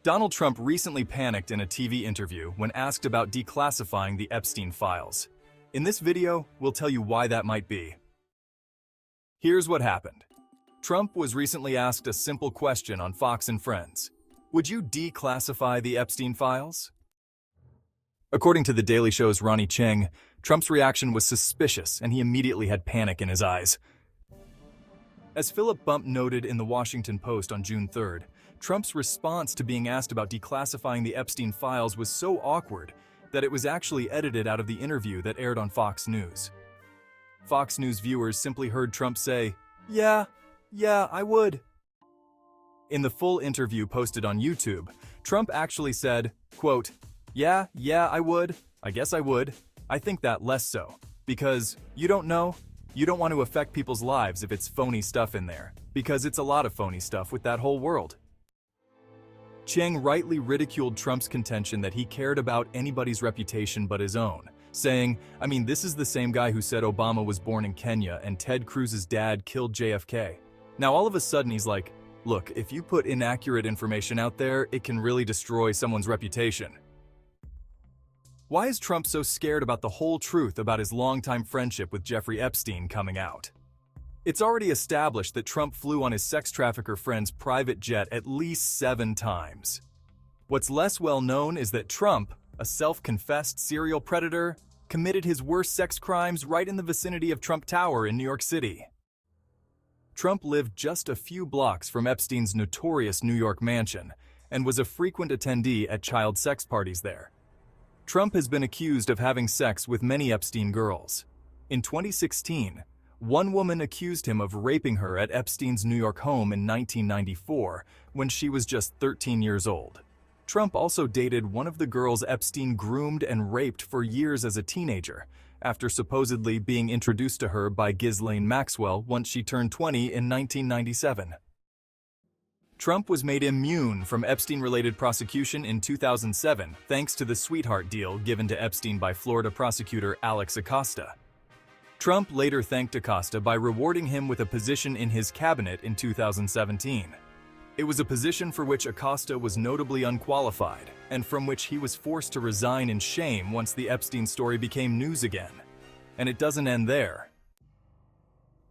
Donald Trump recently panicked in a TV interview when asked about declassifying the Epstein files. In this video, we'll tell you why that might be. Here's what happened. Trump was recently asked a simple question on Fox and Friends. Would you declassify the Epstein files? According to The Daily Show's Ronnie Cheng, Trump's reaction was suspicious and he immediately had panic in his eyes. As Philip Bump noted in The Washington Post on June 3rd, Trump's response to being asked about declassifying the Epstein files was so awkward that it was actually edited out of the interview that aired on Fox News. Fox News viewers simply heard Trump say, Yeah, I would." In the full interview posted on YouTube, Trump actually said, quote, Yeah, I would. I guess I would. I think that less so. Because, you don't know, you don't want to affect people's lives if it's phony stuff in there. Because it's a lot of phony stuff with that whole world. Cheng rightly ridiculed Trump's contention that he cared about anybody's reputation but his own, saying, this is the same guy who said Obama was born in Kenya and Ted Cruz's dad killed JFK. Now all of a sudden he's like, look, if you put inaccurate information out there, it can really destroy someone's reputation. Why is Trump so scared about the whole truth about his longtime friendship with Jeffrey Epstein coming out? It's already established that Trump flew on his sex trafficker friend's private jet at least 7 times. What's less well known is that Trump, a self-confessed serial predator, committed his worst sex crimes right in the vicinity of Trump Tower in New York City. Trump lived just a few blocks from Epstein's notorious New York mansion and was a frequent attendee at child sex parties there. Trump has been accused of having sex with many Epstein girls. In 2016, one woman accused him of raping her at Epstein's New York home in 1994 when she was just 13 years old. Trump also dated one of the girls Epstein groomed and raped for years as a teenager, after supposedly being introduced to her by Ghislaine Maxwell once she turned 20 in 1997. Trump was made immune from Epstein-related prosecution in 2007 thanks to the sweetheart deal given to Epstein by Florida prosecutor Alex Acosta. Trump later thanked Acosta by rewarding him with a position in his cabinet in 2017. It was a position for which Acosta was notably unqualified, and from which he was forced to resign in shame once the Epstein story became news again. And it doesn't end there.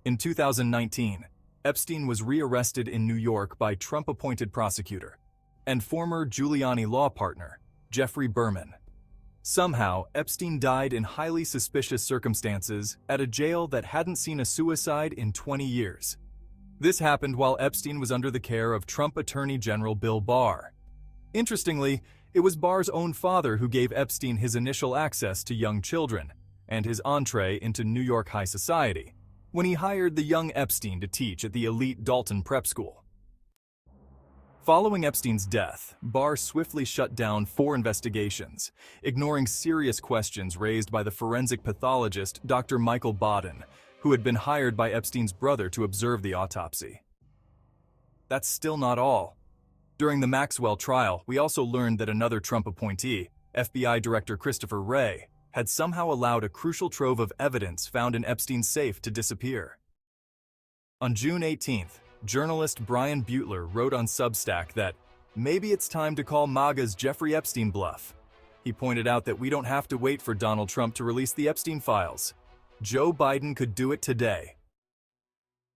In 2019, Epstein was rearrested in New York by Trump-appointed prosecutor and former Giuliani law partner, Jeffrey Berman. Somehow, Epstein died in highly suspicious circumstances at a jail that hadn't seen a suicide in 20 years. This happened while Epstein was under the care of Trump Attorney General Bill Barr. Interestingly, it was Barr's own father who gave Epstein his initial access to young children and his entree into New York high society, when he hired the young Epstein to teach at the elite Dalton Prep School. Following Epstein's death, Barr swiftly shut down 4 investigations, ignoring serious questions raised by the forensic pathologist Dr. Michael Baden, who had been hired by Epstein's brother to observe the autopsy. That's still not all. During the Maxwell trial, we also learned that another Trump appointee, FBI Director Christopher Wray, had somehow allowed a crucial trove of evidence found in Epstein's safe to disappear. On June 18th, journalist Brian Butler wrote on Substack that maybe it's time to call MAGA's Jeffrey Epstein bluff. He pointed out that we don't have to wait for Donald Trump to release the Epstein files. Joe Biden could do it today.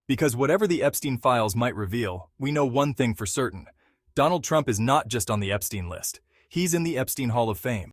Because whatever the Epstein files might reveal, we know one thing for certain. Donald Trump is not just on the Epstein list. He's in the Epstein Hall of Fame.